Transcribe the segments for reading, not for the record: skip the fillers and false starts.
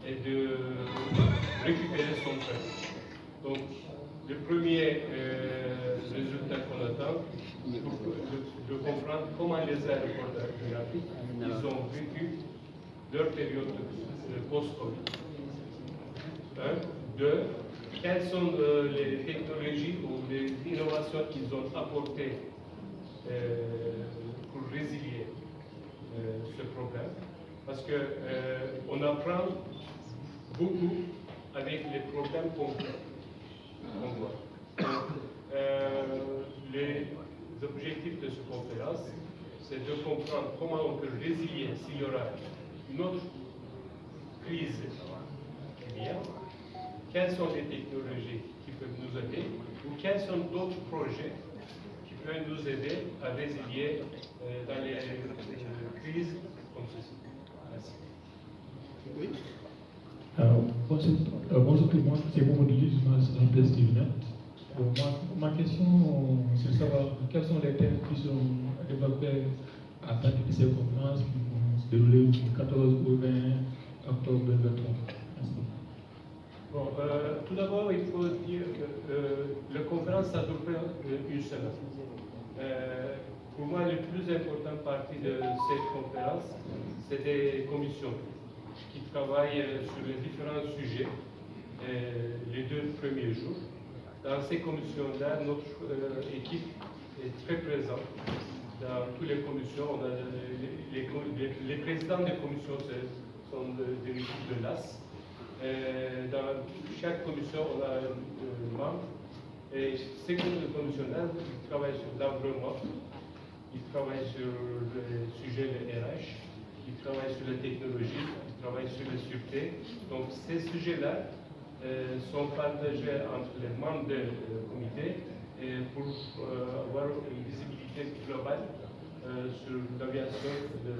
et de récupérer son train. Donc, le premier résultat qu'on attend, de comprendre comment les aéroports d'Afrique, ils ont vécu leur période post-Covid. Deux, quelles sont les technologies ou les innovations qu'ils ont apportées pour résilier ce problème. Parce qu'on apprend beaucoup avec les problèmes concrets qu'on voit. Les objectifs de cette conférence, c'est de comprendre comment on peut résilier s'il y aura une autre crise qui vient, quelles sont les technologies qui peuvent nous aider, ou quels sont d'autres projets qui peuvent nous aider à résilier dans les crises comme ceci. Merci. Oui. Bonjour tout le monde, c'est Momo Dili, journaliste de la presse TVNet. Ma question, c'est de savoir quels sont les thèmes qui sont développés à partir de ces conférences qui vont se dérouler du 14 au 20 octobre 2023. Merci. Bon, tout d'abord, il faut dire que la conférence a duré une semaine. Pour moi, la plus importante partie de cette conférence, c'est des commissions qui travaillent sur les différents sujets les 2 premiers jours. Dans ces commissions-là, notre équipe est très présente. Dans toutes les commissions, on a les présidents des commissions sont des équipes de l'AS. Dans chaque commission, on a un membre. Et ces commissions-là, ils travaillent sur l'environnement, ils travaillent sur le sujet de RH, ils travaillent sur la technologie, ils travaillent sur la sûreté. Donc ces sujets-là sont partagés entre les membres du comité pour avoir une visibilité globale sur l'aviation de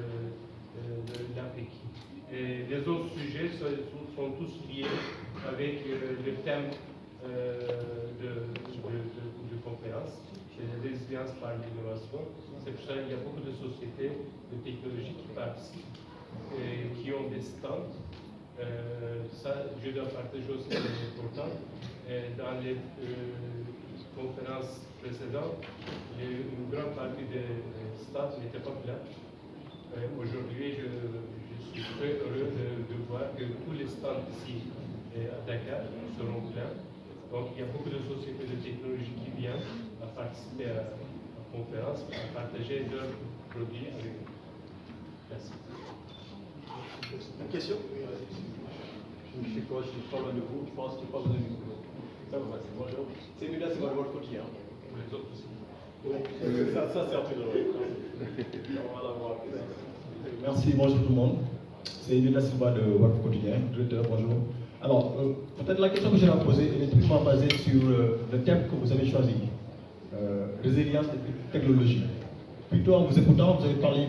l'Afrique. Et les autres sujets sont tous liés avec le thème de conférence, c'est la résilience par l'innovation. C'est pour ça qu'il y a beaucoup de sociétés de technologie qui participent et qui ont des stands. Ça, je dois partager aussi, c'est important. Dans les conférences précédentes, une grande partie des stands n'étaient pas pleins. Aujourd'hui, je suis très heureux de voir que tous les stands ici à Dakar seront pleins. Donc, il y a beaucoup de sociétés de technologie qui viennent à participer à la conférence, à partager leurs produits avec nous. Merci. Une question? Je sais pas, je suis pas loin de vous, je pense que je n'ai pas besoin de micro. Ça va, c'est bonjour. C'est Mila, c'est votre quotidien. Les autres aussi. Ça c'est un truc de vrai. Merci, bonjour tout le monde. C'est Mila Silva de Work Quotidien, directeur, bonjour. Alors, peut-être la question que je vais poser est typiquement basée sur le thème que vous avez choisi, résilience et technologie. Plutôt en vous écoutant, vous avez parlé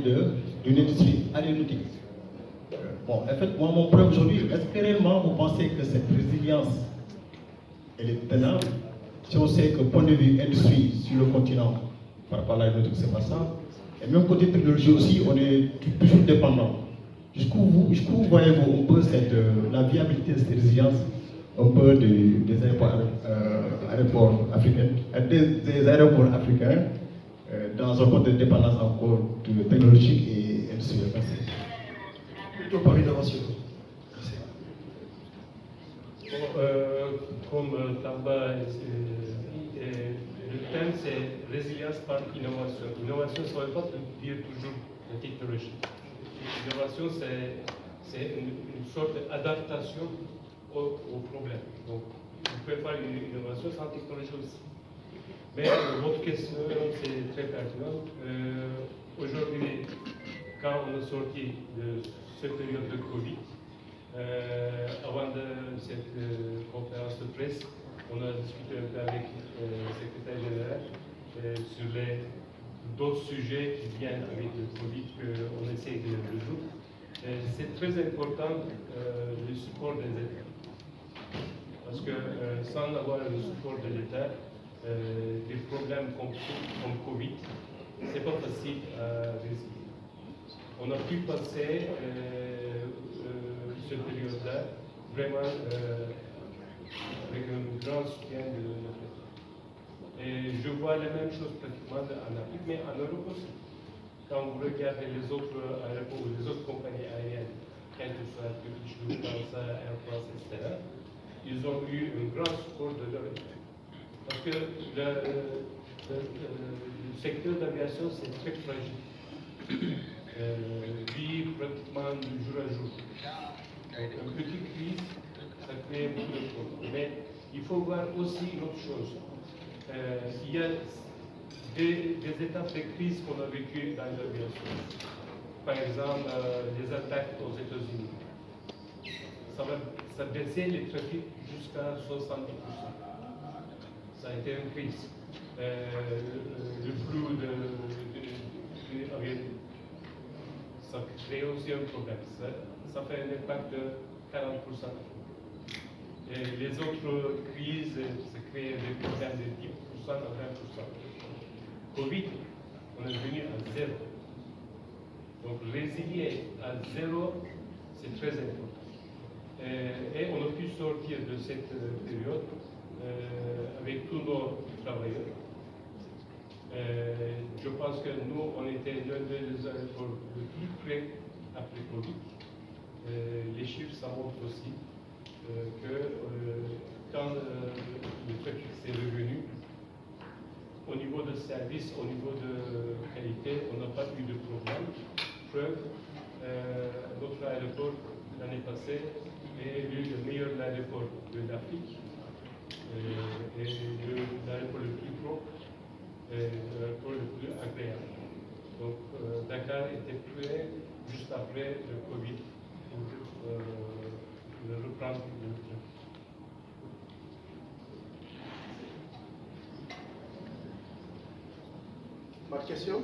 d'une industrie aéronautique. Bon, en fait, moi, mon problème aujourd'hui, est-ce que réellement vous pensez que cette résilience, elle est tenable? Si on sait que point de vue industrie sur le continent, par rapport à l'aéronautique, c'est pas ça. Et même côté technologie aussi, on est toujours dépendant. Jusqu'où voyez-vous un peu la viabilité de cette résilience un peu des aéroports africains, des aéroports africains dans un mode de dépendance encore technologique et industrielle? Merci. Plutôt par innovation. Comme Tamba, le thème c'est résilience par innovation. Innovation, ça ne veut pas dire toujours la technologie. L'innovation, c'est une sorte d'adaptation au problème. Donc, vous pouvez faire une innovation sans technologie aussi. Mais votre question, c'est très pertinent. Aujourd'hui, quand on est sorti de cette période de Covid, avant cette conférence de presse, on a discuté un peu avec le secrétaire général sur d'autres sujets qui viennent avec le Covid qu'on essaie de résoudre. C'est très important le support des États. Parce que sans avoir le support de l'État, des problèmes comme Covid, c'est pas facile à résoudre. On a pu passer cette période-là vraiment avec un grand soutien de notre État. Et je vois la même chose pratiquement en Afrique, mais en Europe aussi. Quand vous regardez les autres aéroports ou les autres compagnies aériennes, quel que soit Turkish Lufthansa, Air France, etc., ils ont eu un grand support de leur État. Parce que le secteur d'aviation, c'est très fragile. Vit pratiquement du jour à jour. Donc, une petite crise, ça crée beaucoup de problèmes. Mais il faut voir aussi une autre chose. Il y a des étapes de crise qu'on a vécues dans l'aviation. Par exemple, les attaques aux États-Unis. Ça baissait les trafics jusqu'à 70%. Ça a été une crise. Le flou de aviation, ça crée aussi un problème. Ça fait un impact de 40%. Et les autres crises, ça crée des problèmes de 10% à 20%. Covid, on est venu à zéro. Donc résilier à zéro, c'est très important. Et on a pu sortir de cette période avec tous nos travailleurs. Je pense que nous, on était l'un des aéroports le plus près après Covid. Les chiffres, ça montre aussi que quand le trafic s'est revenu, au niveau de service, au niveau de qualité, on n'a pas eu de problème. Preuve, notre aéroport l'année passée est élu le meilleur aéroport de l'Afrique et l'aéroport le plus propre et l'aéroport le plus agréable. Donc Dakar était prêt juste après le Covid pour reprendre le trafic. Ma question?